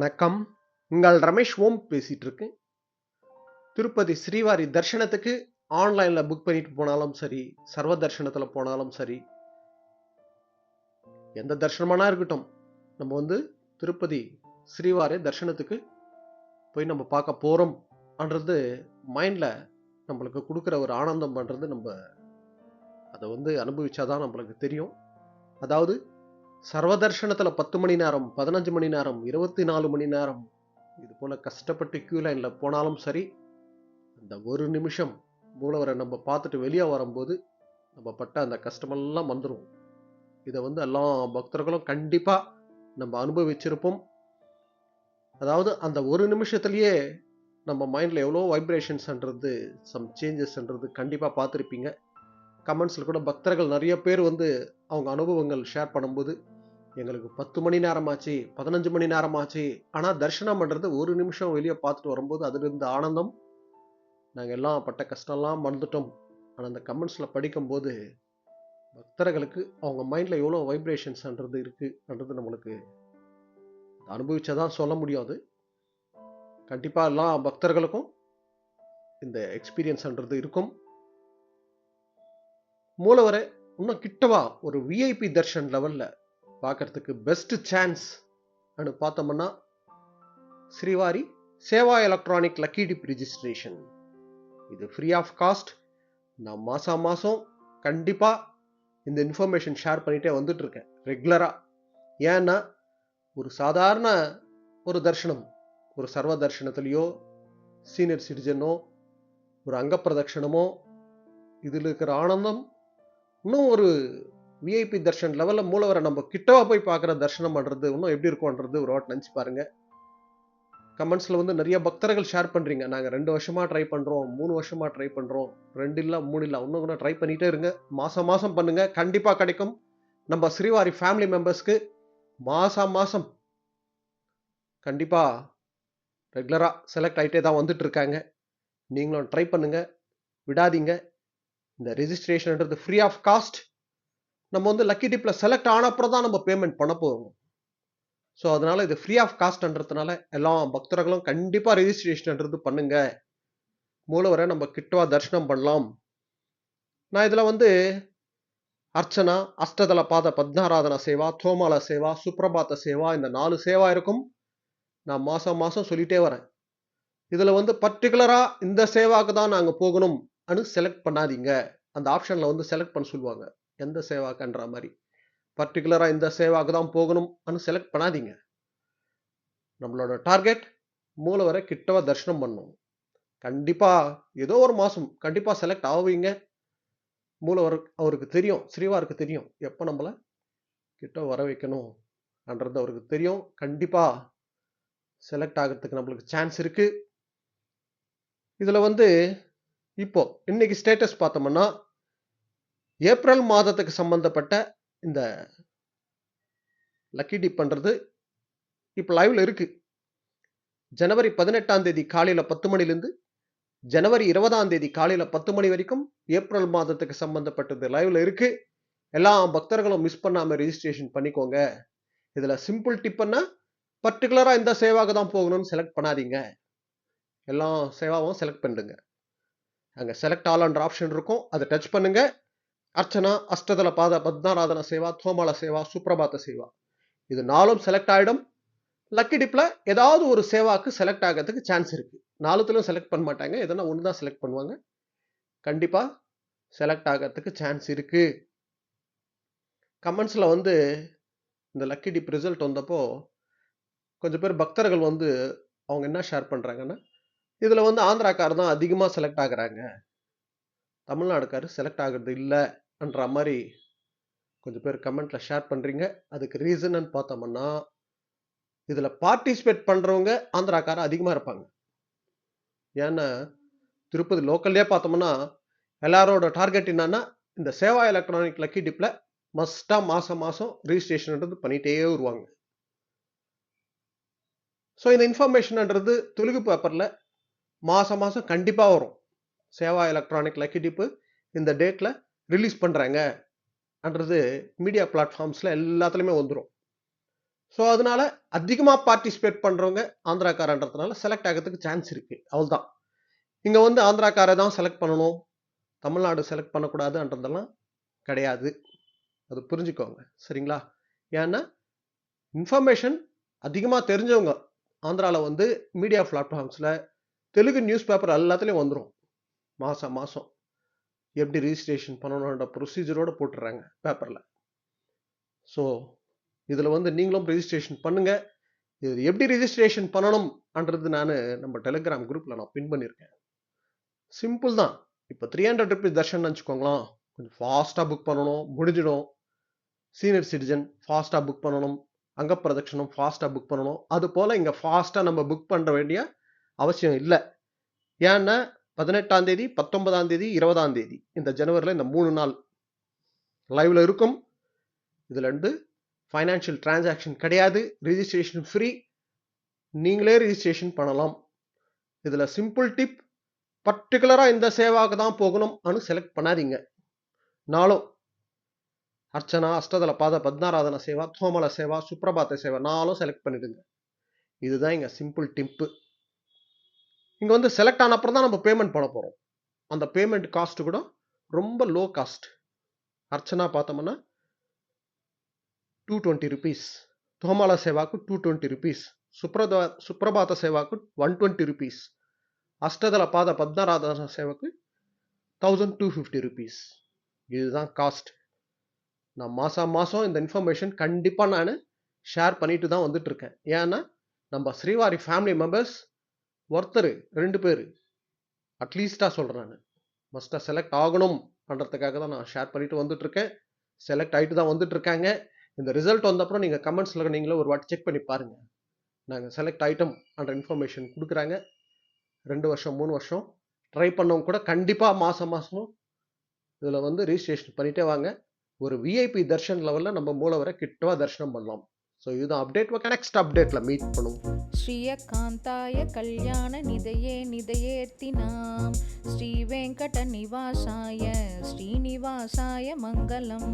வணக்கம். உங்கள் ரமேஷ் ஓம் பேசிட்டு இருக்கேன். திருப்பதி ஸ்ரீவாரி தரிசனத்துக்கு ஆன்லைன்ல புக் பண்ணிட்டு போனாலும் சரி, சர்வ தரிசனத்துல போனாலும் சரி, எந்த தரிசனமானா இருக்கட்டும், நம்ம வந்து திருப்பதி ஸ்ரீவாரி தரிசனத்துக்கு போய் நம்ம பார்க்க போறோம்ன்றது மைண்ட்ல நம்மளுக்கு கொடுக்குற ஒரு ஆனந்தம் பண்றது நம்ம அதை வந்து அனுபவிச்சாதான் நம்மளுக்கு தெரியும். அதாவது சர்வ தரிசனத்துல 10 மணி நேரம், 15 மணி நேரம், 24 மணி நேரம் இது போல கஷ்டப்பட்டு கியூ லைன்ல போனாலும் சரி, அந்த ஒரு நிமிஷம் மூலவரை நம்ம பார்த்துட்டு வெளியே வரும்போது நம்ம பட்ட அந்த கஷ்டமெல்லாம் வந்துடும். இதை வந்து எல்லா பக்தர்களும் கண்டிப்பா நம்ம அனுபவிச்சிருப்போம். அதாவது அந்த ஒரு நிமிஷத்துலயே நம்ம மைண்ட்ல எவ்வளோ வைப்ரேஷன்ஸ்ன்றது, சம் சேஞ்சஸ்ன்றது கண்டிப்பா பார்த்துருப்பீங்க. கமெண்ட்ஸ்ல கூட பக்தர்கள் நிறைய பேர் வந்து அவங்க அனுபவங்கள் ஷேர் பண்ணும்போது, எங்களுக்கு 10 மணி நேரம் ஆச்சு, 15 மணி நேரம் ஆச்சு, ஆனா தரிசனம் பண்றது ஒரு நிமிஷம் வெளியே பார்த்துட்டு வரும்போது அதுல இருந்த ஆனந்தம், நாங்க எல்லாம் பட்ட கஷ்டம்லாம் மறந்துட்டோம். ஆனா அந்த கமெண்ட்ஸ்ல படிக்கும்போது பக்தர்களுக்கு அவங்க மைண்ட்ல எவ்வளவு வைப்ரேஷன்ஸ்ன்றது இருக்குன்றது நம்மளுக்கு அனுபவிச்சாதான் சொல்ல முடியாது. கண்டிப்பா எல்லா பக்தர்களுக்கும் இந்த எக்ஸ்பீரியன்ஸ்ன்றது இருக்கும். மூலவரை இன்னும் கிட்டவா ஒரு விஐபி தர்ஷன் லெவல்ல பார்க்கறதுக்கு பெஸ்ட் சான்ஸ் பார்த்தோம்னா Srivari Seva electronic lucky tip registration. இது ஃப்ரீ ஆஃப் காஸ்ட். நான் மாசம் கண்டிப்பா இந்த இன்ஃபர்மேஷன் ஷேர் பண்ணிட்டே வந்துட்டு இருக்கேன் ரெகுலரா. ஏன்னா ஒரு சாதாரண ஒரு தர்ஷனம், ஒரு சர்வ தர்ஷனத்திலேயோ, சீனியர் சிட்டிசனோ, ஒரு அங்க பிரதட்சணமோ, இதில் இருக்கிற ஆனந்தம் இன்னும் ஒரு விஐபி தர்ஷன் லெவல்ல மூலவரை நம்ம கிட்டவா போய் பார்க்குற தர்ஷனம் பண்றது இன்னும் எப்படி இருக்கும்ன்றது ஒரு வாட் நினச்சி பாருங்க. கமெண்ட்ஸ்ல வந்து நிறைய பக்தர்கள் ஷேர் பண்றீங்க, நாங்க 2 வருஷமா ட்ரை பண்றோம், 3 வருஷமா ட்ரை பண்றோம், 2 இல்ல 3 இல்ல, இன்னும் கூட ட்ரை பண்ணிட்டே இருங்க. மாசம் பண்ணுங்க, கண்டிப்பா கிடைக்கும். நம்ம ஸ்ரீவாரி ஃபேமிலி மெம்பர்ஸ்க்கு மாசம் கண்டிப்பா ரெகுலரா செலக்ட் ஆகிட்டே தான் வந்துட்டு இருக்காங்க. நீங்களும் ட்ரை பண்ணுங்க, விடாதீங்க. இந்த ரெஜிஸ்ட்ரேஷன்ன்றது ஃப்ரீ ஆஃப் காஸ்ட். நம்ம வந்து லக்கி டிப்ல செலக்ட் ஆன அப்புறம் தான் நம்ம பேமெண்ட் பண்ண போறோம். ஸோ அதனால இது ஃப்ரீ ஆஃப் காஸ்ட்ன்றதுனால எல்லா பக்தர்களும் கண்டிப்பா ரெஜிஸ்ட்ரேஷன்ன்றது பண்ணுங்க. மூலவரை நம்ம கிட்டவா தரிசனம் பண்ணலாம். நான் இதுல வந்து அர்ச்சனா, அஷ்டதள பாத பத்னாராதன சேவா, தோமால சேவா, சுப்ரபாத சேவா, இந்த 4 சேவா இருக்கும். நான் மாசம் சொல்லிட்டே வரேன். இதுல வந்து பர்டிகுலரா இந்த சேவாக்கு தான் நாங்க போகணும் செலக்ட் பண்ணாதீங்க. அந்த ஆப்ஷன்ல வந்து செலக்ட் பண்ண சொல்லுவாங்க, எந்த சேவாக்குன்ற மாதிரி. பர்டிகுலரா இந்த சேவாக்கு தான் போகணும் செலக்ட் பண்ணாதீங்க. நம்மளோட டார்கெட் மூலவரை கிட்டவா தரிசனம் பண்ணணும். கண்டிப்பா ஏதோ ஒரு மாசம் கண்டிப்பா செலக்ட் ஆவீங்க. மூலவர் அவருக்கு தெரியும், ஸ்ரீவாருக்கு தெரியும் எப்ப நம்மள கிட்ட வர வைக்கணும் என்றது அவருக்கு தெரியும். கண்டிப்பா செலக்ட் ஆகிறதுக்கு நம்மளுக்கு சான்ஸ் இருக்கு. இதுல வந்து இப்போ இன்னைக்கு ஸ்டேட்டஸ் பார்த்தோம்னா ஏப்ரல் மாதத்துக்கு சம்பந்தப்பட்ட இந்த லக்கி டிப் பண்றது இப்ப லைவ்ல இருக்கு. ஜனவரி 18ஆம் தேதி காலையில 10 மணிலிருந்து ஜனவரி 20ஆம் தேதி காலையில 10 மணி வரைக்கும் ஏப்ரல் மாதத்துக்கு சம்பந்தப்பட்டது லைவ்ல இருக்கு. எல்லா பக்தர்களும் மிஸ் பண்ணாம ரெஜிஸ்ட்ரேஷன் பண்ணிக்கோங்க. இதுல சிம்பிள் டிப்னா பர்டிகுலரா இந்த சேவாக்கு தான் போகணும்னு செலக்ட் பண்ணாதீங்க. எல்லா சேவாவும் செலக்ட் பண்ணுங்க. அங்க செலக்ட் ஆல் ஆப்ஷன் இருக்கும், அதை டச் பண்ணுங்க. அர்ச்சனா, அஷ்டதள பாத பத்னாராதன சேவா, தோமால சேவா, சுப்ரபாத சேவா, இது 4ம் செலக்ட் ஆயிடும். லக்கி டிப்ல ஏதாவது ஒரு சேவாக்கு செலக்ட் ஆகிறதுக்கு சான்ஸ் இருக்கு. 4த்திலும் செலக்ட் பண்ண மாட்டாங்க, எதனா ஒன்று தான் செலக்ட் பண்ணுவாங்க. கண்டிப்பா செலக்ட் ஆகிறதுக்கு சான்ஸ் இருக்கு. கமெண்ட்ஸ்ல வந்து இந்த லக்கி டிப் ரிசல்ட் வந்தப்போ கொஞ்சம் பேர் பக்தர்கள் வந்து அவங்க என்ன ஷேர் பண்றாங்கன்னா, இதுல வந்து ஆந்திராக்கார் தான் அதிகமா செலக்ட் ஆகுறாங்க, தமிழ்நாடுக்காரு செலக்ட் ஆகுறது இல்லைன்ற மாதிரி கொஞ்சம் பேர் கமெண்ட்ல ஷேர் பண்றீங்க. அதுக்கு ரீசன் பார்த்தோம்னா இதுல பார்ட்டிசிபேட் பண்றவங்க ஆந்திராக்கார அதிகமா இருப்பாங்க. ஏன்னா திருப்பதி லோக்கல்லே பார்த்தோம்னா எல்லாரோட டார்கெட் என்னன்னா இந்த சேவா எலக்ட்ரானிக் லக்கி டிப்ல மஸ்டா மாசம் ரெஜிஸ்ட்ரேஷன் பண்ணிட்டே வருவாங்க. ஸோ இந்த இன்ஃபர்மேஷன்ன்றது தெலுங்கு பேப்பர்ல மாசம் கண்டிப்பா வரும். சேவா எலக்ட்ரானிக் லக்கி டிப்பு இந்த டேட்ல ரிலீஸ் பண்றாங்கன்றது மீடியா பிளாட்ஃபார்ம்ஸ்ல எல்லாத்துலயுமே வந்துடும். ஸோ அதனால அதிகமாக பார்ட்டிசிபேட் பண்ணுறவங்க ஆந்திராக்காரன்றதுனால செலக்ட் ஆகிறதுக்கு சான்ஸ் இருக்குது. அவ்வளோதான். இங்கே வந்து ஆந்திராக்காரை தான் செலக்ட் பண்ணணும், தமிழ்நாடு செலக்ட் பண்ணக்கூடாதுன்றதெல்லாம் கிடையாது. அது புரிஞ்சுக்கோங்க, சரிங்களா? ஏன்னா இன்ஃபர்மேஷன் அதிகமாக தெரிஞ்சவங்க ஆந்திராவில் வந்து மீடியா பிளாட்ஃபார்ம்ஸில் தெலுங்கு நியூஸ் பேப்பர் எல்லாத்துலேயும் வந்துடும். மாதம் மாதம் எப்படி ரிஜிஸ்ட்ரேஷன் பண்ணணுன்ற ப்ரொசீஜரோடு போட்டுடுறாங்க பேப்பரில். ஸோ இதில் வந்து நீங்களும் ரிஜிஸ்ட்ரேஷன் பண்ணுங்கள். இது எப்படி ரிஜிஸ்ட்ரேஷன் பண்ணணும்ன்றது நான் நம்ம டெலிகிராம் குரூப்பில் நான் பின் பண்ணியிருக்கேன். சிம்பிள் தான். இப்போ 300 ருபீஸ் தர்ஷன் வச்சுக்கோங்களேன். கொஞ்சம் ஃபாஸ்ட்டாக புக் பண்ணணும், முடிஞ்சிடும். சீனியர் சிட்டிசன் ஃபாஸ்ட்டாக புக் பண்ணணும், அங்க பிரதட்சணம் ஃபாஸ்ட்டாக புக் பண்ணணும். அது போல் இங்கே ஃபாஸ்ட்டாக நம்ம புக் பண்ண வேண்டிய அவசியம் இல்லை. ஏன்னா 18ஆம் தேதி, 19ஆம் தேதி, 20ஆம் தேதி இந்த ஜனவரியில் இந்த 3 நாள் லைவ்ல இருக்கும். இதுல இருந்து ஃபைனான்ஷியல் டிரான்சாக்ஷன் கிடையாது, ரிஜிஸ்ட்ரேஷன் ஃப்ரீ, நீங்களே ரிஜிஸ்ட்ரேஷன் பண்ணலாம். இதில் சிம்பிள் டிப், பர்டிகுலராக இந்த சேவாவுக்கு தான் போகணும்னு செலக்ட் பண்ணாதீங்க. நாளும் அர்ச்சனா, அஷ்டதல பாத, பத்னாராதன சேவா, தோமல சேவா, சுப்ரபாத்த சேவா நாளும் செலக்ட் பண்ணிடுங்க. இதுதான் இங்கே சிம்பிள் டிப்பு. இங்கே வந்து செலக்ட் ஆன அப்புறம் தான் நம்ம பேமெண்ட் பண்ண போகிறோம். அந்த பேமெண்ட் காஸ்ட் கூட ரொம்ப லோ காஸ்ட். அர்ச்சனா பார்த்தோம்னா 220 ருபீஸ், தோமல சேவாக்கு 220 ருபீஸ், சுப்ரபாத சேவாக்கு 120 ருபீஸ், அஷ்டதல பாத பத்னாராதன சேவாக்கு 1250 ருபீஸ். இதுதான் காஸ்ட். நான் மாதம் இந்த இன்ஃபர்மேஷன் கண்டிப்பாக நான் ஷேர் பண்ணிட்டு தான் வந்துட்டு இருக்கேன். ஏன்னா நம்ம ஸ்ரீவாரி ஃபேமிலி மெம்பர்ஸ் ஒருத்தர் 2 பேர் அட்லீஸ்டாக சொல்கிறேன், நான் மஸ்ட்டாக செலக்ட் ஆகணும் பண்ணுறதுக்காக தான் நான் ஷேர் பண்ணிட்டு வந்துட்டு இருக்கேன். செலக்ட் ஆகிட்டு தான் வந்துட்டு இருக்காங்க. இந்த ரிசல்ட் வந்தப்பறம் நீங்கள் கமெண்ட்ஸில் நீங்களே ஒரு வாட்டி செக் பண்ணி பாருங்கள். நாங்கள் செலக்ட் ஐட்டம் என்ற இன்ஃபர்மேஷன் கொடுக்குறாங்க. 2 வருஷம் 3 வருஷம் ட்ரை பண்ணவங்க கூட கண்டிப்பாக மாதம் இதில் வந்து ரிஜிஸ்ட்ரேஷன் பண்ணிகிட்டே வாங்க. ஒரு விஐபி தர்ஷன் லெவலில் நம்ம மூலவரை கிட்டவா தரிசனம் பண்ணலாம். ஸோ இதுதான் அப்டேட். நெக்ஸ்ட் அப்டேட்டில் மீட் பண்ணுவோம். ஸ்ரீயகாந்தாய கல்யாண நிதையே நிதையேர்த்தினாம் ஸ்ரீ வெங்கட நிவாசாய ஸ்ரீனிவாசாய மங்களம்.